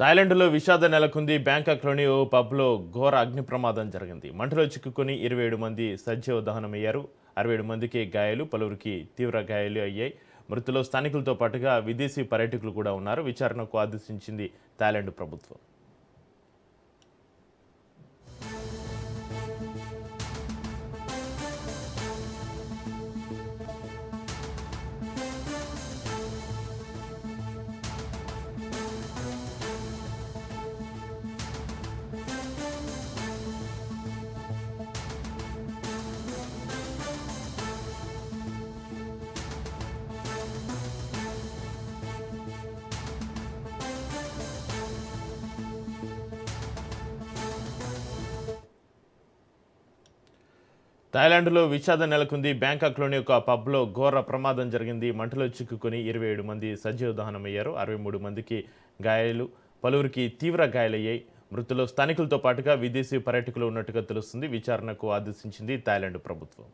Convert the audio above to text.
థాయిలాండ్లో విషాదం నెలకొంది. బ్యాంకాక్లోని ఓ పబ్లో ఘోర అగ్ని ప్రమాదం జరిగింది. మంటలో చిక్కుకుని 27 మంది సజీవ దహనమయ్యారు. 67 మందికి గాయాలు, పలువురికి తీవ్ర గాయాలు అయ్యాయి. మృతుల్లో స్థానికులతో పాటుగా విదేశీ పర్యాటకులు కూడా ఉన్నారు. విచారణకు ఆదేశించింది థాయిలాండ్ ప్రభుత్వం. థాయిలాండ్లో విషాదం నెలకొంది. బ్యాంకాక్లోని ఒక పబ్లో ఘోర ప్రమాదం జరిగింది. మంటలో చిక్కుకుని 27 మంది సజీవ దహనమయ్యారు. 63 మందికి గాయాలు, పలువురికి తీవ్ర గాయాలయ్యాయి. మృతుల్లో స్థానికులతో పాటుగా విదేశీ పర్యాటకులు ఉన్నట్టుగా తెలుస్తుంది. విచారణకు ఆదేశించింది థాయిలాండ్ ప్రభుత్వం.